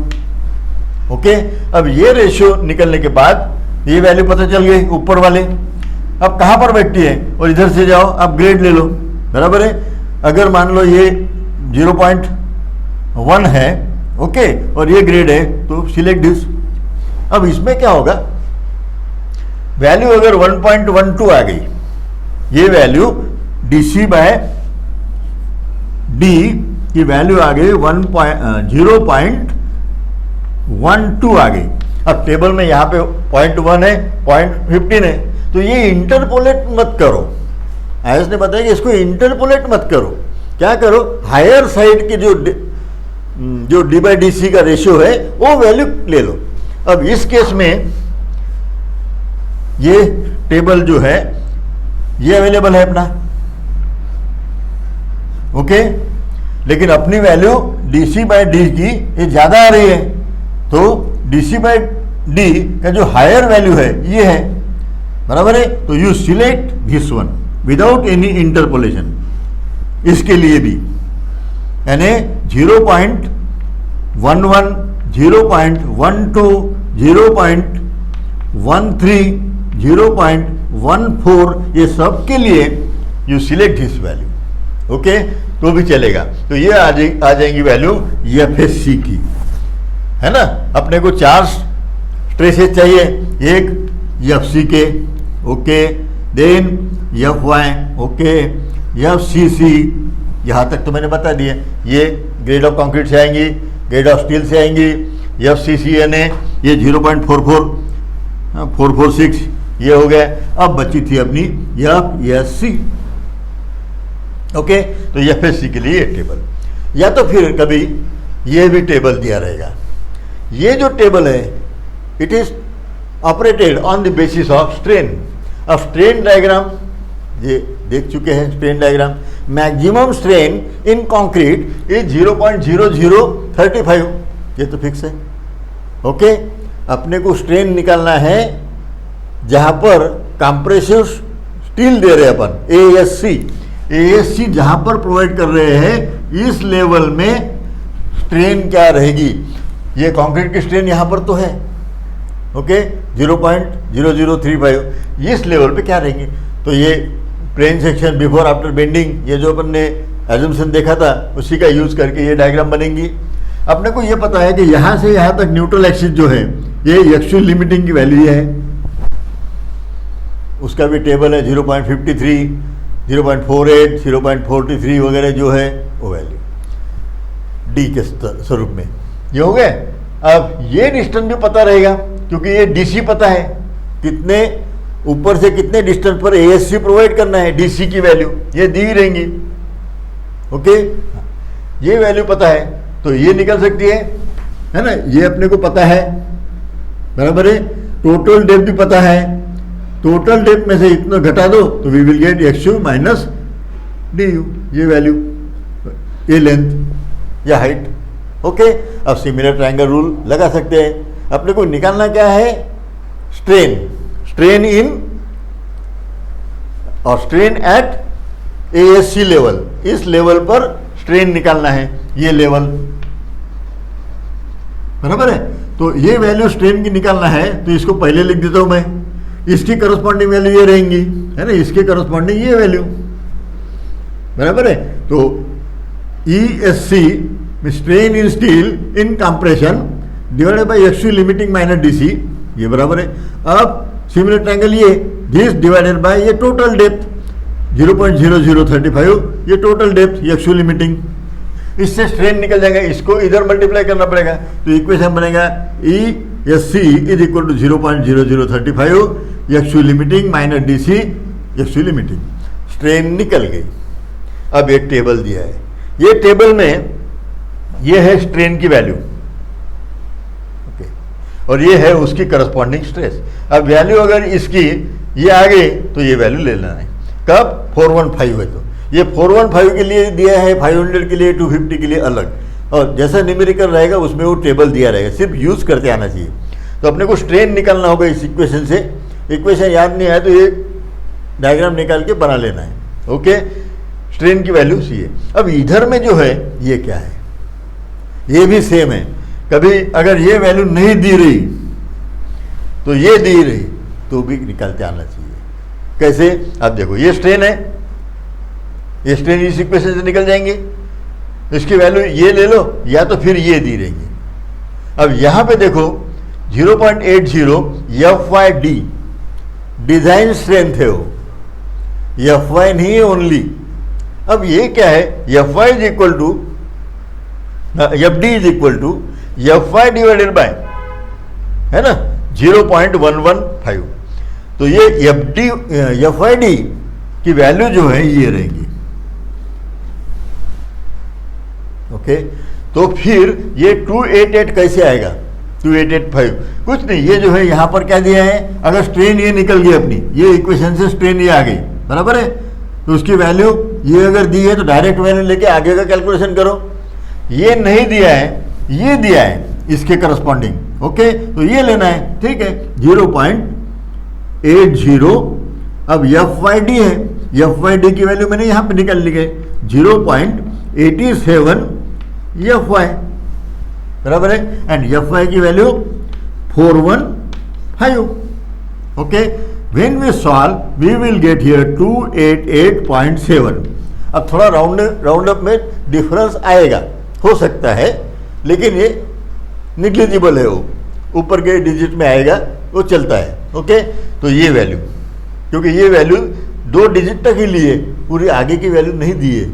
ओके, अब ये रेशियो निकलने के बाद ये वैल्यू पता चल गई ऊपर वाले। अब कहाँ पर बैठती है, और इधर से जाओ अब ग्रेड ले लो, बराबर है। अगर मान लो ये 0.1 है, ओके, और ये ग्रेड है, तो सिलेक्ट दिस। अब इसमें क्या होगा, वैल्यू अगर 1.12 आ गई, ये वैल्यू DC/D की वैल्यू आ गई 0.12 आ गई। अब टेबल में यहाँ पे 0.1 है, 0.15 है, तो ये इंटरपोलेट मत करो। आईएस ने बताया कि इसको इंटरपोलेट मत करो, क्या करो, हायर साइड की जो D/DC का रेशियो है वो वैल्यू ले लो। अब इस केस में ये टेबल जो है ये अवेलेबल है अपना, ओके, लेकिन अपनी वैल्यू DC/D की ये ज़्यादा आ रही है, तो DC/D का जो हायर वैल्यू है ये है, बराबर है। तो you select this one without any interpolation. इसके लिए भी यानी 0.11, 0.12, 0.13, 0.14, ये सब के लिए you select this value, okay, तो भी चलेगा। तो ये आ जाएंगी वैल्यू FSC की, है ना। अपने को 4 स्ट्रेसेस चाहिए, एक FCK, okay, then FY, okay, FCC, यहाँ तक तो मैंने बता दिया। ये ग्रेड ऑफ कंक्रीट से आएंगी, ग्रेड ऑफ स्टील से आएंगी। FCC यानी ये 0.44, 446 ये हो गया। अब बची थी अपनी FSC, ओके। तो FSC के लिए ये टेबल, या तो फिर कभी ये भी टेबल दिया रहेगा। ये जो टेबल है it is operated on the basis of strain. अब स्ट्रेन डायग्राम ये देख चुके हैं, strain diagram, maximum strain in concrete is 0.0035, ये तो फिक्स है, ओके। अपने को स्ट्रेन निकालना है जहां पर कंप्रेसिव स्टील दे रहे अपन, ASC जहां पर प्रोवाइड कर रहे हैं, इस लेवल में स्ट्रेन क्या रहेगी। ये कंक्रीट की स्ट्रेन यहां पर तो है, ओके, 0.0035, इस लेवल पे क्या रहेंगे। तो ये plane section before after bending, ये जो अपन ने एजम्पशन देखा था उसी का यूज करके ये डायग्राम बनेंगी। अपने को ये पता है कि यहाँ से यहाँ तक न्यूट्रल एक्सिस जो है ये एक्चुअल लिमिटिंग की वैल्यू है, उसका भी टेबल है 0.53, 0.48, 0.43 वगैरह जो है वो वैल्यू डी के स्वरूप में ये हो गए। अब ये डिस्टेंस भी पता रहेगा क्योंकि ये DC पता है, कितने ऊपर से कितने डिस्टेंस पर ASC प्रोवाइड करना है, DC की वैल्यू ये दी रहेंगी, ओके। ये वैल्यू पता है तो ये निकल सकती है ना, ये अपने को पता है, बराबर है। टोटल डेप्थ भी पता है, टोटल डेप्थ में से इतना घटा दो तो we will get XU minus DU, ये वैल्यू, ये लेंथ या हाइट, ओके। अब सिमिलर ट्रायंगल रूल लगा सकते हैं। अपने को निकालना क्या है, स्ट्रेन इन और स्ट्रेन एट ASC लेवल, इस लेवल पर स्ट्रेन निकालना है, ये लेवल, बराबर है। तो ये वैल्यू स्ट्रेन की निकालना है तो इसको पहले लिख देता हूं मैं, इसकी करस्पॉन्डिंग वैल्यू ये रहेंगी, है ना, इसके करस्पॉन्डिंग ये वैल्यू, बराबर है। तो ESC strain in steel in compression divided by XU limiting minus DC, ये बराबर है। अब सिमिलर ट्रायंगल ये, दिस डिवाइडेड बाय ये टोटल डेप्थ 0.0035, ये टोटल डेप्थ, ये एक्चुअल लिमिटिंग। इससे स्ट्रेन निकल जाएगा, इसको इधर मल्टीप्लाई करना पड़ेगा, तो इक्वेशन बनेगा E S C is equal to 0.0035 actual limiting minus D C actual limiting. Strain निकल गई। अब एक टेबल दिया है, ये टेबल में ये है स्ट्रेन की वैल्यू, ओके, और ये है उसकी करस्पॉन्डिंग स्ट्रेस। अब वैल्यू अगर इसकी ये आ गई तो ये वैल्यू ले लेना है। कब? 415 है तो ये 415 के लिए दिया है, 500 के लिए, 250 के लिए अलग, और जैसा न्यूमेरिकल रहेगा उसमें वो टेबल दिया रहेगा, सिर्फ यूज करते आना चाहिए। तो अपने को स्ट्रेन निकालना होगा इस इक्वेशन से। इक्वेशन याद नहीं आया तो ये डायग्राम निकाल के बना लेना है, ओके। स्ट्रेन की वैल्यू सी है। अब इधर में जो है ये क्या है, ये भी सेम है। कभी अगर ये वैल्यू नहीं दी रही तो ये दी रही तो भी निकालते आना चाहिए। कैसे? अब देखो ये स्ट्रेन है, ये स्ट्रेन इस इक्वेशन से निकल जाएंगे, इसकी वैल्यू ये ले लो या तो फिर ये दी रहेंगे। अब यहां पे देखो 0.80 FYD डिजाइन स्ट्रेंथ है वो, FY नहीं है ओनली। अब ये क्या है, FY is equal to FD is equal to FY divided by, है ना, 0.115। तो ये FYD की वैल्यू जो है ये रहेगी, ओके। तो फिर ये 288 कैसे आएगा, 2885 कुछ नहीं, ये जो है यहाँ पर क्या दिया है, अगर स्ट्रेन ये निकल गई अपनी, ये इक्वेशन से स्ट्रेन ये आ गई, बराबर है, तो उसकी वैल्यू ये अगर दी है तो डायरेक्ट वैल्यू लेके आगे का कैलकुलेशन करो। ये नहीं दिया है, ये दिया है इसके करस्पॉन्डिंग, ओके, तो ये लेना है, ठीक है, 0.80। अब FYD है, FYD की वैल्यू मैंने यहाँ पे निकाल ली गई 0.87 FY, बराबर है, एंड FY की value 415, okay. When we solve we will get here 288.7। अब थोड़ा राउंड अप में डिफरेंस आएगा, हो सकता है, लेकिन ये निग्लिजिबल है, वो ऊपर के डिजिट में आएगा, वो चलता है, ओके। तो ये वैल्यू, क्योंकि ये वैल्यू 2 डिजिट तक ही लिए, पूरी आगे की वैल्यू नहीं दी है,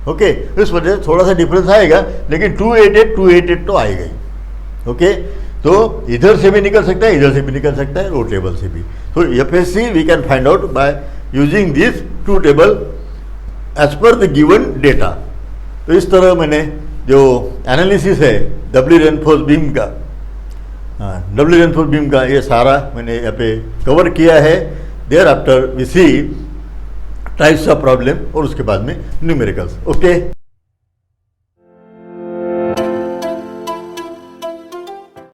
ओके, इस वजह से थोड़ा सा डिफरेंस आएगा, लेकिन 288 तो आएगा ही, ओके। तो इधर से भी निकल सकता है, इधर से भी निकल सकता है, रो टेबल से भी। तो FSC we can find out by using this 2 table as per the given data. तो इस तरह मैंने जो एनालिसिस है डबली रेनफोर्स बीम का ये सारा मैंने यहाँ पे कवर किया है। Thereafter we see types of problem और उसके बाद में न्यूमेरिकल्स, ओके।